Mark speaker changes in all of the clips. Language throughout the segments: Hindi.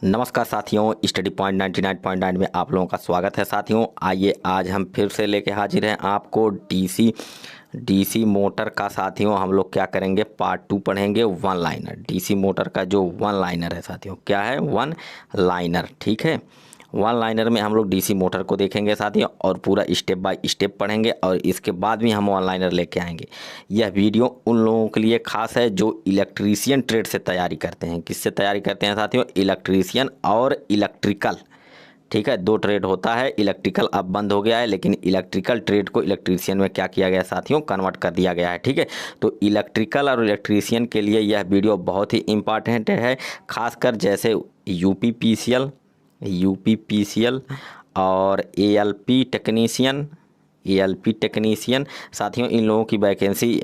Speaker 1: नमस्कार साथियों, स्टडी पॉइंट 99.9 में आप लोगों का स्वागत है। साथियों आइए आज हम फिर से लेके हाजिर हैं आपको डीसी मोटर का। साथियों हम लोग क्या करेंगे, पार्ट 2 पढ़ेंगे। वन लाइनर डीसी मोटर का जो वन लाइनर है साथियों, क्या है वन लाइनर। ठीक है, वन लाइनर में हम लोग डीसी मोटर को देखेंगे साथियों और पूरा स्टेप बाय स्टेप पढ़ेंगे और इसके बाद भी हम वन लाइनर लेके आएंगे। यह वीडियो उन लोगों के लिए खास है जो इलेक्ट्रीशियन ट्रेड से तैयारी करते हैं। किससे तैयारी करते हैं साथियों? इलेक्ट्रीशियन और इलेक्ट्रिकल। ठीक है, दो ट्रेड होता है। इलेक्ट्रिकल अब बंद हो गया है, लेकिन इलेक्ट्रिकल ट्रेड को इलेक्ट्रीशियन में क्या किया गया है साथियों? कन्वर्ट कर दिया गया है। ठीक है, तो इलेक्ट्रिकल और इलेक्ट्रीशियन के लिए यह वीडियो बहुत ही इंपॉर्टेंट है, खासकर जैसे यूपी पीसीएल और एएलपी टेक्नीशियन साथियों, इन लोगों की वैकेंसी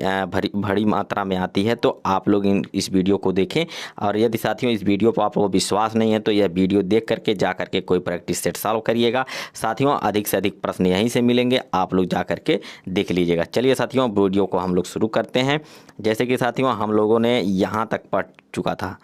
Speaker 1: बड़ी मात्रा में आती है। तो आप लोग इस वीडियो को देखें और यदि साथियों इस वीडियो पर आपको विश्वास नहीं है तो यह वीडियो देख करके जा करके कोई प्रैक्टिस सेट सॉल्व करिएगा। साथियों अधिक से अधिक प्रश्न यहीं से मिलेंगे, आप लोग जा करके देख लीजिएगा। चलिए साथियों वीडियो को हम लोग शुरू करते हैं। जैसे कि साथियों हम लोगों ने यहाँ तक पढ़ चुका था,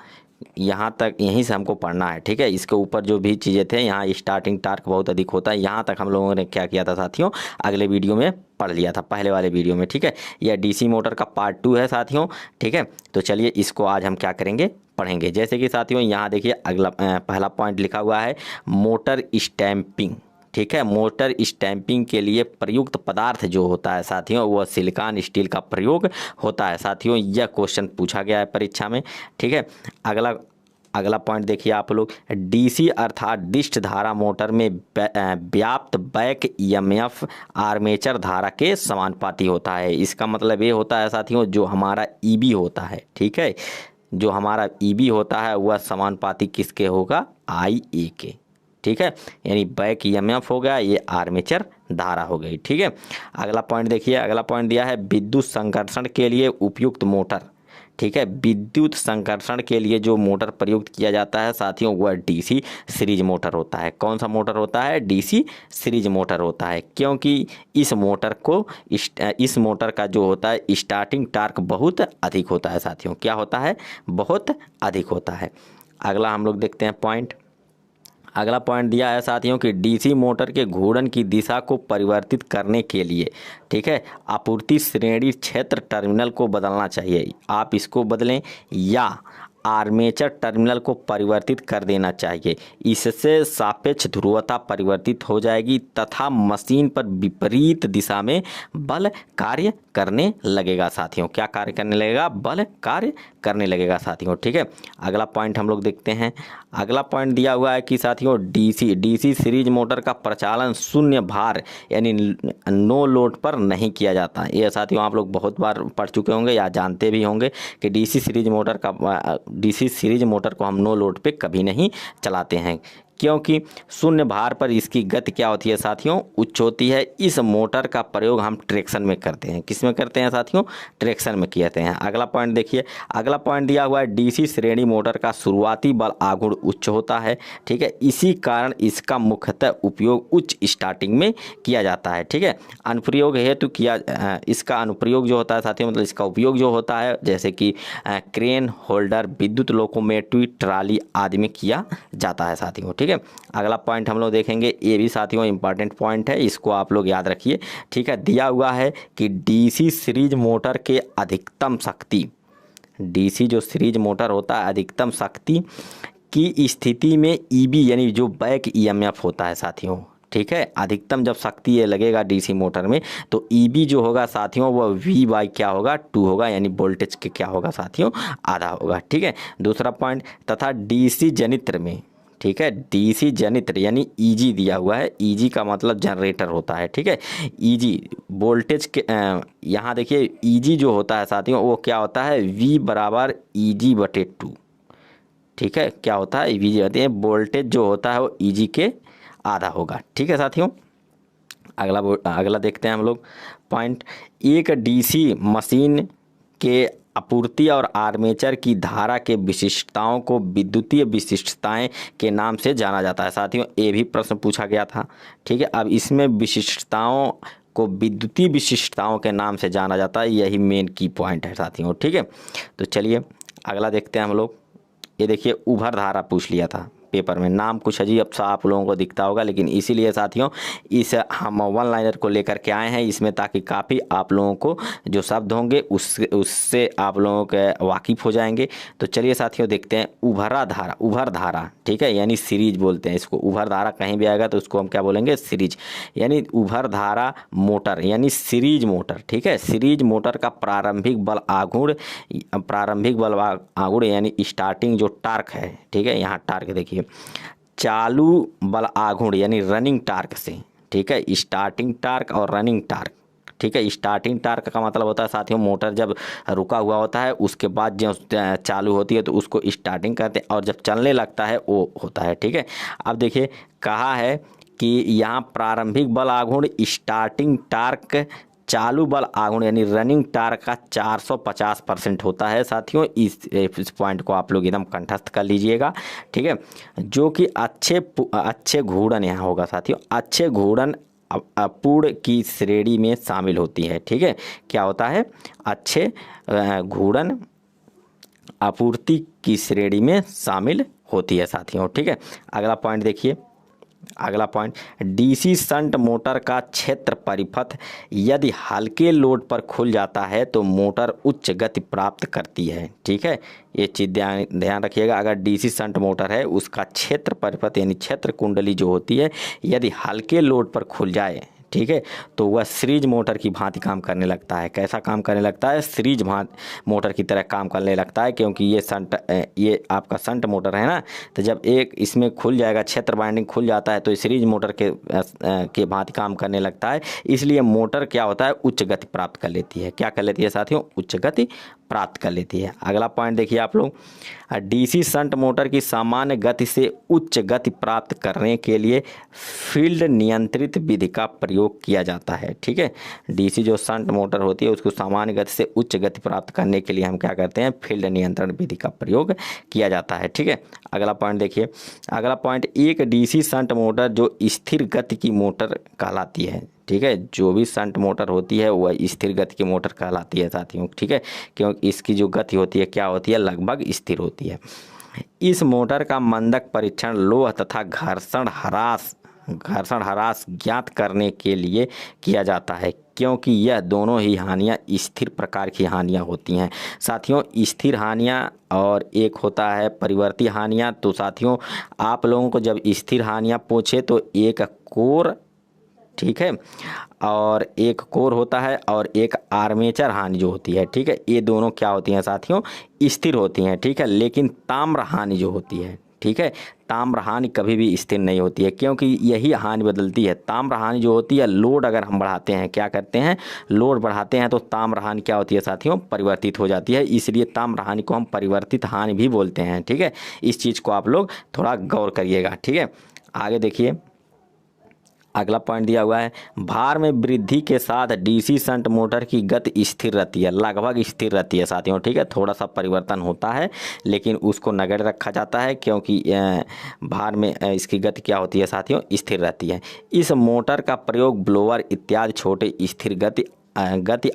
Speaker 1: यहाँ तक यहीं से हमको पढ़ना है। ठीक है, इसके ऊपर जो भी चीज़ें थे, यहाँ स्टार्टिंग टार्क बहुत अधिक होता है, यहाँ तक हम लोगों ने क्या किया था साथियों? अगले वीडियो में पढ़ लिया था, पहले वाले वीडियो में। ठीक है, यह डीसी मोटर का पार्ट 2 है साथियों। ठीक है, तो चलिए इसको आज हम क्या करेंगे, पढ़ेंगे। जैसे कि साथियों यहाँ देखिए अगला पहला पॉइंट लिखा हुआ है मोटर स्टैंपिंग। ठीक है, मोटर स्टैंपिंग के लिए प्रयुक्त पदार्थ जो होता है साथियों वह सिलिकॉन स्टील का प्रयोग होता है। साथियों यह क्वेश्चन पूछा गया है परीक्षा में। ठीक है, अगला पॉइंट देखिए आप लोग, डीसी अर्थात डिस्ट धारा मोटर में व्याप्त बैक ईएमएफ आर्मेचर धारा के समानुपाती होता है। इसका मतलब ये होता है साथियों जो हमारा ईबी होता है, ठीक है, जो हमारा ईबी होता है वह समानुपाती किसके होगा? आईए के। ठीक है, यानी बैक ईएमएफ हो गया, ये आर्मेचर धारा हो गई। ठीक है, अगला पॉइंट देखिए, अगला पॉइंट दिया है विद्युत संकर्षण के लिए उपयुक्त मोटर। ठीक है, विद्युत संकर्षण के लिए जो मोटर प्रयुक्त किया जाता है साथियों वह डीसी सीरीज मोटर होता है। कौन सा मोटर होता है? डीसी सीरीज मोटर होता है, क्योंकि इस मोटर का जो होता है स्टार्टिंग टार्क बहुत अधिक होता है साथियों। क्या होता है? बहुत अधिक होता है। अगला हम लोग देखते हैं पॉइंट। अगला पॉइंट दिया है साथियों कि डीसी मोटर के घूर्णन की दिशा को परिवर्तित करने के लिए, ठीक है, आपूर्ति श्रेणी क्षेत्र टर्मिनल को बदलना चाहिए। आप इसको बदलें या आर्मेचर टर्मिनल को परिवर्तित कर देना चाहिए। इससे सापेक्ष ध्रुवता परिवर्तित हो जाएगी तथा मशीन पर विपरीत दिशा में बल कार्य करने लगेगा साथियों। क्या कार्य करने लगेगा? बल कार्य करने लगेगा साथियों। ठीक है, अगला पॉइंट हम लोग देखते हैं। अगला पॉइंट दिया हुआ है कि साथियों डीसी सीरीज मोटर का प्रचालन शून्य भार यानी नो लोड पर नहीं किया जाता। ये साथियों आप लोग बहुत बार पढ़ चुके होंगे या जानते भी होंगे कि डीसी सीरीज मोटर को हम नो लोड पे कभी नहीं चलाते हैं, क्योंकि शून्य भार पर इसकी गति क्या होती है साथियों? उच्च होती है। इस मोटर का प्रयोग हम ट्रैक्शन में करते हैं। किस में करते हैं साथियों? ट्रैक्शन में किए हैं। अगला पॉइंट देखिए, अगला पॉइंट दिया हुआ है डीसी श्रेणी मोटर का शुरुआती बल आघूर्ण उच्च होता है। ठीक है, इसी कारण इसका मुख्यतः उपयोग उच्च स्टार्टिंग में किया जाता है। ठीक है, अनुप्रयोग हेतु इसका अनुप्रयोग जो होता है साथियों, मतलब इसका उपयोग जो होता है जैसे कि क्रेन होल्डर, विद्युत लोकोमोटिव, ट्राली आदि में किया जाता है साथियों। ठीक है, अगला पॉइंट हम लोग देखेंगे, ये भी साथियों इंपॉर्टेंट पॉइंट है, इसको आप लोग याद रखिए। ठीक है, दिया हुआ है कि डीसी सीरीज मोटर के अधिकतम शक्ति, डीसी जो सीरीज मोटर होता है अधिकतम शक्ति की स्थिति में ईबी यानी जो बैक ईएमएफ होता है साथियों, ठीक है, अधिकतम जब शक्ति ये लगेगा डीसी मोटर में तो ईबी जो होगा साथियों वह वी बाई क्या होगा? 2 होगा, यानी वोल्टेज के क्या होगा साथियों? आधा होगा। ठीक है, दूसरा पॉइंट, तथा डीसी जनित्र में, ठीक है, डीसी जनित्र यानी ईजी दिया हुआ है। ईजी का मतलब जनरेटर होता है। ठीक है, ईजी वोल्टेज के यहाँ देखिए ईजी जो होता है साथियों वो क्या होता है? वी बराबर ईजी बटे 2। ठीक है, क्या होता है? वी होती है, वोल्टेज जो होता है वो ईजी के आधा होगा। ठीक है साथियों, अगला देखते हैं हम लोग पॉइंट। एक डीसी मशीन के आपूर्ति और आर्मेचर की धारा के विशिष्टताओं को विद्युतीय विशिष्टताएं के नाम से जाना जाता है साथियों। ये भी प्रश्न पूछा गया था। ठीक है, अब इसमें विशिष्टताओं को विद्युतीय विशिष्टताओं के नाम से जाना जाता है, यही मेन की पॉइंट है साथियों। ठीक है, तो चलिए अगला देखते हैं हम लोग। ये देखिए उभर धारा पूछ लिया था, पेपर में। नाम कुछ अजीब सा आप लोगों को दिखता होगा, लेकिन इसीलिए साथियों इस हम वन लाइनर को लेकर के आए हैं इसमें, ताकि काफ़ी आप लोगों को जो शब्द होंगे उससे आप लोगों के वाकिफ़ हो जाएंगे। तो चलिए साथियों देखते हैं उभरा धारा, उभर धारा, ठीक है, यानी सीरीज बोलते हैं इसको। उभर धारा कहीं भी आएगा तो उसको हम क्या बोलेंगे, सीरीज, यानी उभर धारा मोटर यानी सीरीज मोटर, ठीक है। सीरीज मोटर का प्रारंभिक बल आघूर्ण यानी स्टार्टिंग जो टार्क है, ठीक है, यहाँ टार्क देखिए, चालू बल आघूर्ण यानी रनिंग टार्क से, ठीक है, स्टार्टिंग टार्क और रनिंग टार्क, ठीक है। स्टार्टिंग टार्क का मतलब होता है साथियों मोटर जब रुका हुआ होता है उसके बाद जब चालू होती है तो उसको स्टार्टिंग कहते हैं, और जब चलने लगता है वो होता है, ठीक है। अब देखिए कहा है कि यहाँ प्रारंभिक बल आघूर्ण स्टार्टिंग टार्क चालू बल आघूर्ण यानी रनिंग टार्क का 450% होता है साथियों। इस पॉइंट को आप लोग एकदम कंठस्थ कर लीजिएगा, ठीक है। जो कि अच्छे घूर्णन यहाँ होगा साथियों, अच्छे घूर्णन अपूर्ण की श्रेणी में शामिल होती है, ठीक है। क्या होता है, अच्छे घूर्णन आपूर्ति की श्रेणी में शामिल होती है साथियों, ठीक है। अगला पॉइंट देखिए, अगला पॉइंट, डीसी शंट मोटर का क्षेत्र परिपथ यदि हल्के लोड पर खुल जाता है तो मोटर उच्च गति प्राप्त करती है, ठीक है। ये चीज़ ध्यान रखिएगा। अगर डीसी शंट मोटर है उसका क्षेत्र परिपथ यानी क्षेत्र कुंडली जो होती है यदि हल्के लोड पर खुल जाए, ठीक है, तो वह सीरीज मोटर की भांति काम करने लगता है। कैसा काम करने लगता है, सीरीज मोटर की तरह काम करने लगता है, क्योंकि ये आपका शंट मोटर है ना, तो जब एक इसमें खुल जाएगा, क्षेत्र वाइंडिंग खुल जाता है तो सीरीज मोटर के भांति काम करने लगता है। इसलिए मोटर क्या होता है, उच्च गति प्राप्त कर लेती है। क्या कर लेती है साथियों, उच्च गति प्राप्त कर लेती है। अगला पॉइंट देखिए आप लोग, डीसी शंट मोटर की सामान्य गति से उच्च गति प्राप्त करने के लिए फील्ड नियंत्रित विधि का प्रयोग किया जाता है, ठीक है। डीसी जो शंट मोटर होती है उसको सामान्य गति से उच्च गति प्राप्त करने के लिए हम क्या करते हैं, फील्ड नियंत्रण विधि का प्रयोग किया जाता है, ठीक है। अगला पॉइंट देखिए, अगला पॉइंट, एक डीसी शंट मोटर जो स्थिर गति की मोटर कहलाती है, ठीक है। जो भी शंट मोटर होती है वह स्थिर गति की मोटर कहलाती है साथियों, ठीक है, क्योंकि इसकी जो गति होती है क्या होती है, लगभग स्थिर होती है। इस मोटर का मंदक परीक्षण लोह तथा घर्षण ह्रास ज्ञात करने के लिए किया जाता है, क्योंकि यह दोनों ही हानियाँ स्थिर प्रकार की हानियाँ होती हैं साथियों। स्थिर हानियाँ और एक होता है परिवर्ती हानियाँ। तो साथियों आप लोगों को जब स्थिर हानियाँ पूछे तो एक कोर, ठीक है, और एक कोर होता है और एक आर्मेचर हानि जो होती है, ठीक है, ये दोनों क्या होती हैं साथियों, स्थिर होती हैं, ठीक है। लेकिन ताम्र हानि जो होती है, ठीक है, ताम्र हानि कभी भी स्थिर नहीं होती है, क्योंकि यही हानि बदलती है। ताम्र हानि जो होती है, लोड अगर हम बढ़ाते हैं, क्या करते हैं, लोड बढ़ाते हैं तो ताम्र हानि क्या होती है साथियों, परिवर्तित हो जाती है। इसलिए ताम्र हानि को हम परिवर्तित हानि भी बोलते हैं, ठीक है। इस चीज़ को आप लोग थोड़ा गौर करिएगा, ठीक है। आगे देखिए, अगला पॉइंट दिया हुआ है, भार में वृद्धि के साथ डीसी शंट मोटर की गति स्थिर रहती है, लगभग स्थिर रहती है साथियों, ठीक है। थोड़ा सा परिवर्तन होता है लेकिन उसको नगण्य रखा जाता है, क्योंकि भार में इसकी गति क्या होती है साथियों, स्थिर रहती है। इस मोटर का प्रयोग ब्लोअर इत्यादि छोटे स्थिर गति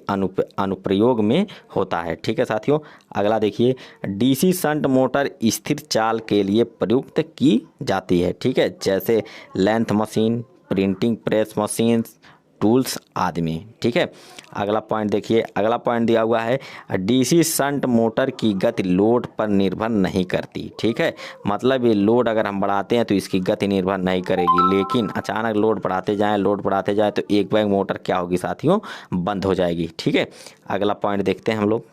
Speaker 1: अनुप्रयोग में होता है, ठीक है साथियों। अगला देखिए, डीसी शंट मोटर स्थिर चाल के लिए प्रयुक्त की जाती है, ठीक है, जैसे length machine, printing press machines, tools आदि में, ठीक है। अगला पॉइंट देखिए, अगला पॉइंट दिया हुआ है, डीसी शंट मोटर की गति लोड पर निर्भर नहीं करती, ठीक है। मतलब ये लोड अगर हम बढ़ाते हैं तो इसकी गति निर्भर नहीं करेगी, लेकिन अचानक लोड बढ़ाते जाएं तो एक बैग मोटर क्या होगी साथियों, बंद हो जाएगी, ठीक है। अगला पॉइंट देखते हैं हम लोग,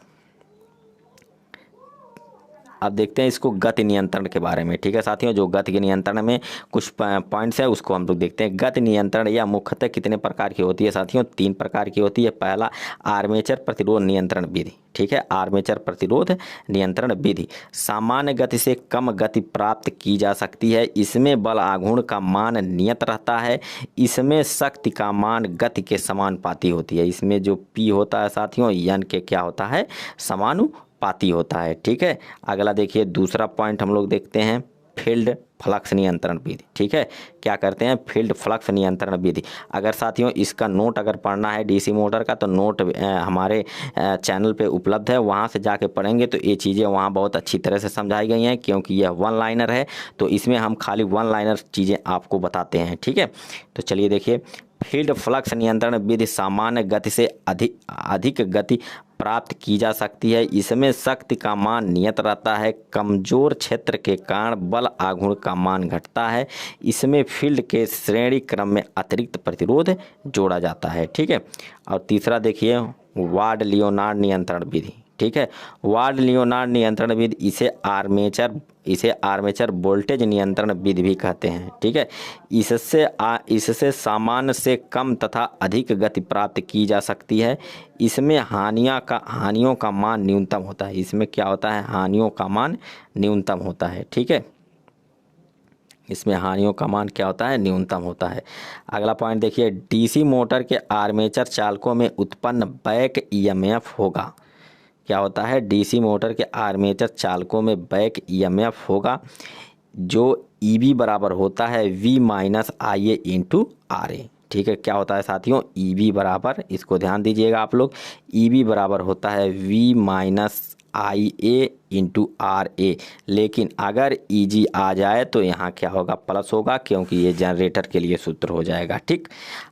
Speaker 1: अब देखते हैं इसको गति नियंत्रण के बारे में, ठीक है साथियों। जो गति के नियंत्रण में कुछ पॉइंट्स है उसको हम लोग देखते हैं। गति नियंत्रण या मुख्यतः कितने प्रकार की होती है साथियों, 3 प्रकार की होती है। पहला आर्मेचर प्रतिरोध नियंत्रण विधि, ठीक है, आर्मेचर प्रतिरोध नियंत्रण विधि सामान्य गति से कम गति प्राप्त की जा सकती है। इसमें बल आघूर्ण का मान नियत रहता है। इसमें शक्ति का मान गति के समानुपाती होती है। इसमें जो P होता है साथियों, N के क्या होता है, समानुपाती होता है, ठीक है। अगला देखिए, दूसरा पॉइंट हम लोग देखते हैं फील्ड फ्लक्स नियंत्रण विधि। ठीक है, क्या करते हैं, फील्ड फ्लक्स नियंत्रण विधि। अगर साथियों इसका नोट अगर पढ़ना है डीसी मोटर का, तो नोट हमारे चैनल पे उपलब्ध है, वहाँ से जाके पढ़ेंगे तो ये चीज़ें वहाँ बहुत अच्छी तरह से समझाई गई हैं, क्योंकि यह वन लाइनर है तो इसमें हम खाली वन लाइनर चीज़ें आपको बताते हैं। ठीक है, तो चलिए देखिए, फील्ड फ्लक्स नियंत्रण विधि सामान्य गति से अधिक गति प्राप्त की जा सकती है। इसमें शक्ति का मान नियत रहता है। कमजोर क्षेत्र के कारण बल आघूर्ण का मान घटता है। इसमें फील्ड के श्रेणी क्रम में अतिरिक्त प्रतिरोध जोड़ा जाता है। ठीक है, और तीसरा देखिए, वार्ड लियोनार्ड नियंत्रण विधि। ठीक है, वार्ड लियोनार्ड नियंत्रण विधि इसे आर्मेचर वोल्टेज नियंत्रण विधि भी कहते हैं। ठीक है, इससे सामान्य से कम तथा अधिक गति प्राप्त की जा सकती है। इसमें हानियों का मान न्यूनतम होता है। इसमें क्या होता है, हानियों का मान न्यूनतम होता है। ठीक है, इसमें हानियों का मान क्या होता है, न्यूनतम होता है। अगला पॉइंट देखिए, डीसी मोटर के आर्मेचर चालकों में उत्पन्न बैक ईएमएफ होगा। क्या होता है, डीसी मोटर के आर्मेचर चालकों में बैक ईएमएफ होगा, जो ईबी बराबर होता है V minus I A into R A. ठीक है, क्या होता है साथियों, ईबी बराबर, इसको ध्यान दीजिएगा आप लोग, ईबी बराबर होता है V minus I A into R A. लेकिन अगर ईजी आ जाए तो यहाँ क्या होगा, प्लस होगा, क्योंकि ये जनरेटर के लिए सूत्र हो जाएगा। ठीक,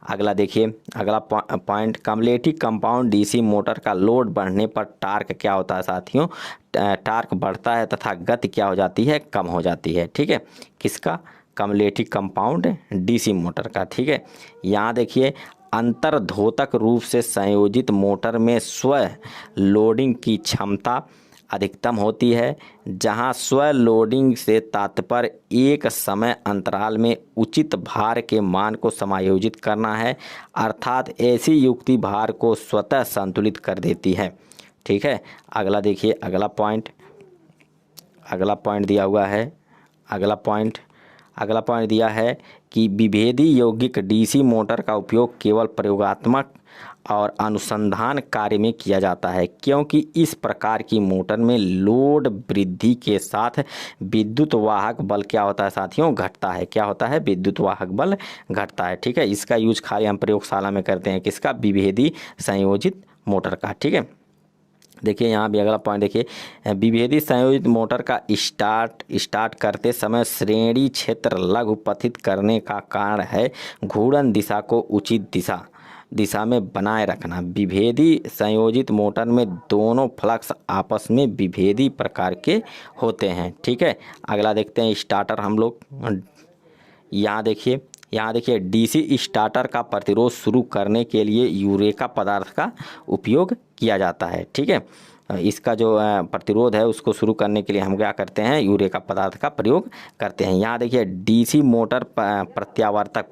Speaker 1: अगला देखिए, अगला point, cumulative compound DC motor का लोड बढ़ने पर टार्क क्या होता है साथियों, टार्क बढ़ता है तथा गति क्या हो जाती है, कम हो जाती है। ठीक है, किसका, कम्युलेटिव कंपाउंड डीसी मोटर का। ठीक है, यहाँ देखिए, अंतर्धोतक रूप से संयोजित मोटर में स्व लोडिंग की क्षमता अधिकतम होती है। जहां स्व लोडिंग से तात्पर्य एक समय अंतराल में उचित भार के मान को समायोजित करना है, अर्थात ऐसी युक्ति भार को स्वतः संतुलित कर देती है। ठीक है, अगला देखिए, अगला पॉइंट दिया हुआ है। अगला पॉइंट दिया है कि विभेदी यौगिक डीसी मोटर का उपयोग केवल प्रयोगात्मक और अनुसंधान कार्य में किया जाता है, क्योंकि इस प्रकार की मोटर में लोड वृद्धि के साथ विद्युत वाहक बल क्या होता है साथियों, घटता है। क्या होता है, विद्युत वाहक बल घटता है। ठीक है, इसका यूज खाली हम प्रयोगशाला में करते हैं, किसका, विभेदी संयोजित मोटर का। ठीक है, देखिए यहाँ भी अगला पॉइंट देखिए, विभेदी संयोजित मोटर का स्टार्ट करते समय श्रेणी क्षेत्र लघुपथित करने का कारण है घूर्णन दिशा को उचित दिशा में बनाए रखना। विभेदी संयोजित मोटर में दोनों फ्लक्स आपस में विभेदी प्रकार के होते हैं। ठीक है, अगला देखते हैं स्टार्टर हम लोग। यहाँ देखिए डीसी स्टार्टर का प्रतिरोध शुरू करने के लिए यूरेका पदार्थ का उपयोग किया जाता है। ठीक है, इसका जो प्रतिरोध है उसको शुरू करने के लिए हम क्या करते हैं, यूरेका पदार्थ का प्रयोग करते हैं। यहाँ देखिए डीसी मोटर प्रत्यावर्तक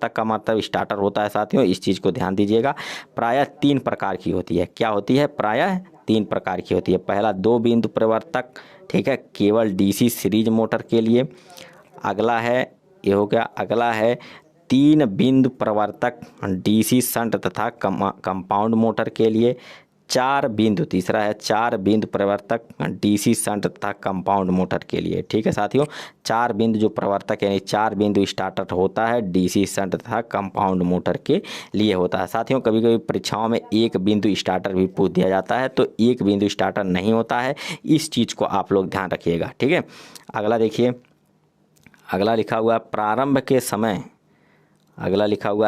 Speaker 1: का मतलब स्टार्टर होता है साथियों, इस चीज़ को ध्यान दीजिएगा। प्रायः 3 प्रकार की होती है। क्या होती है, प्रायः 3 प्रकार की होती है। पहला 2 बिंदु प्रवर्तक, ठीक है, केवल डीसी सीरीज मोटर के लिए। अगला है, ये हो गया, अगला है 3 बिंदु प्रवर्तक डीसी शंट तथा कंपाउंड मोटर के लिए। 4 बिंदु, तीसरा है 4 बिंदु प्रवर्तक डीसी शंट तथा कंपाउंड मोटर के लिए। ठीक है साथियों, 4 बिंदु जो प्रवर्तक यानी 4 बिंदु स्टार्टर होता है डीसी शंट तथा कंपाउंड मोटर के लिए होता है। साथियों कभी कभी परीक्षाओं में 1 बिंदु स्टार्टर भी पूछ दिया जाता है, तो 1 बिंदु स्टार्टर नहीं होता है, इस चीज़ को आप लोग ध्यान रखिएगा। ठीक है, अगला देखिए, अगला लिखा हुआ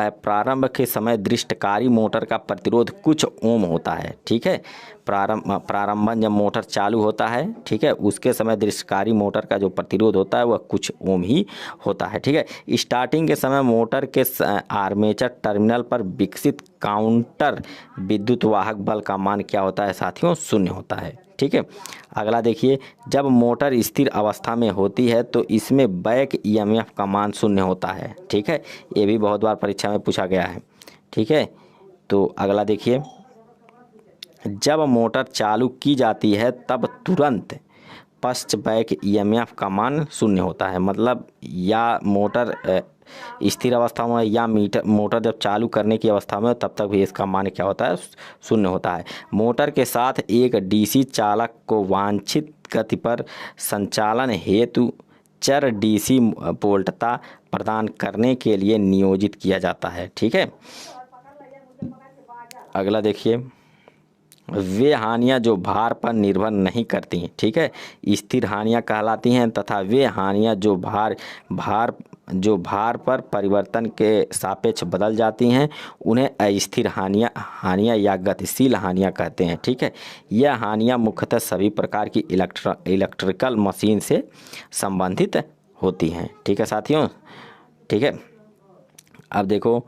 Speaker 1: है प्रारंभ के समय दृष्टकारी मोटर का प्रतिरोध कुछ ओम होता है। ठीक है, प्रारंभन जब मोटर चालू होता है, ठीक है, उसके समय दृष्टकारी मोटर का जो प्रतिरोध होता है वह कुछ ओम ही होता है। ठीक है, स्टार्टिंग के समय मोटर के आर्मेचर टर्मिनल पर विकसित काउंटर विद्युत वाहक बल का मान क्या होता है साथियों, 0 होता है। ठीक है, अगला देखिए, जब मोटर स्थिर अवस्था में होती है तो इसमें बैक ईएमएफ का मान 0 होता है। ठीक है, ये भी बहुत बार परीक्षा में पूछा गया है। ठीक है, तो अगला देखिए, जब मोटर चालू की जाती है तब तुरंत पश्च बैक ईएमएफ का मान 0 होता है। मतलब या मोटर स्थिर अवस्था में या मोटर जब चालू करने की अवस्था में तब तक भी इसका मान क्या होता है, 0 होता है। मोटर के साथ एक डीसी चालक को वांछित गति पर संचालन हेतु चर डीसी वोल्टता प्रदान करने के लिए नियोजित किया जाता है। ठीक है, अगला देखिए, वे हानियां जो भार पर निर्भर नहीं करती हैं, ठीक है, स्थिर हानियां कहलाती हैं, तथा वे हानियां जो भार पर परिवर्तन के सापेक्ष बदल जाती हैं उन्हें अस्थिर हानियां या गतिशील हानियां कहते हैं। ठीक है, यह हानियां मुख्यतः सभी प्रकार की इलेक्ट्रिकल मशीन से संबंधित होती हैं। ठीक है साथियों, ठीक है, अब देखो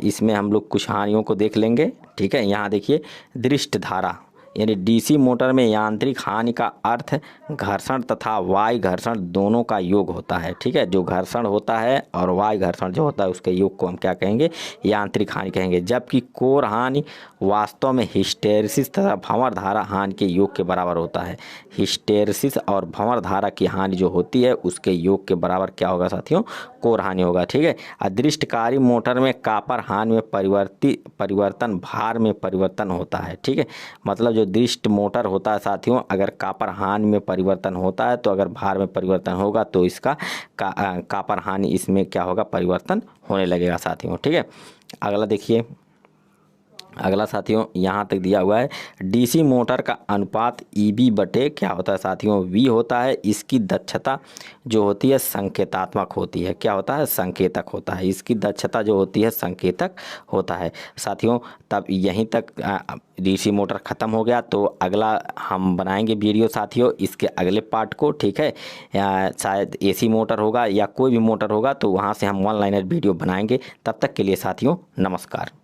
Speaker 1: इसमें हम लोग कुछ हानियों को देख लेंगे। ठीक है, यहाँ देखिए, दृष्ट धारा यानी डीसी मोटर में यांत्रिक हानि का अर्थ घर्षण तथा वायु घर्षण दोनों का योग होता है। ठीक है, जो घर्षण होता है और वायु घर्षण जो होता है उसके योग को हम क्या कहेंगे, यांत्रिक हानि कहेंगे। जबकि कोर हानि वास्तव में हिस्टैरिसीस तथा भंवर धारा हानि के योग के बराबर होता है। हिस्टैरिसीस और भंवर धारा की हानि जो होती है उसके योग के बराबर क्या होगा साथियों, कोर हानि होगा। ठीक है, अदृष्टकारी मोटर में कॉपर हानि में परिवर्तन भार में परिवर्तन होता है। ठीक है, मतलब जो दृष्ट मोटर होता है साथियों, अगर कॉपर हानि में परिवर्तन होता है तो अगर भार में परिवर्तन होगा तो इसका कॉपर हानि इसमें क्या होगा, परिवर्तन होने लगेगा साथियों। ठीक है, अगला देखिए, अगला साथियों यहाँ तक दिया हुआ है, डीसी मोटर का अनुपात ईबी बटे क्या होता है साथियों, वी होता है। इसकी दक्षता जो होती है संकेतात्मक होती है। क्या होता है, संकेतक होता है। इसकी दक्षता जो होती है संकेतक होता है साथियों। तब यहीं तक डीसी मोटर ख़त्म हो गया, तो अगला हम बनाएंगे वीडियो साथियों इसके अगले पार्ट को। ठीक है, शायद एसी मोटर होगा या कोई भी मोटर होगा तो वहाँ से हम वन लाइनर वीडियो बनाएंगे। तब तक के लिए साथियों नमस्कार।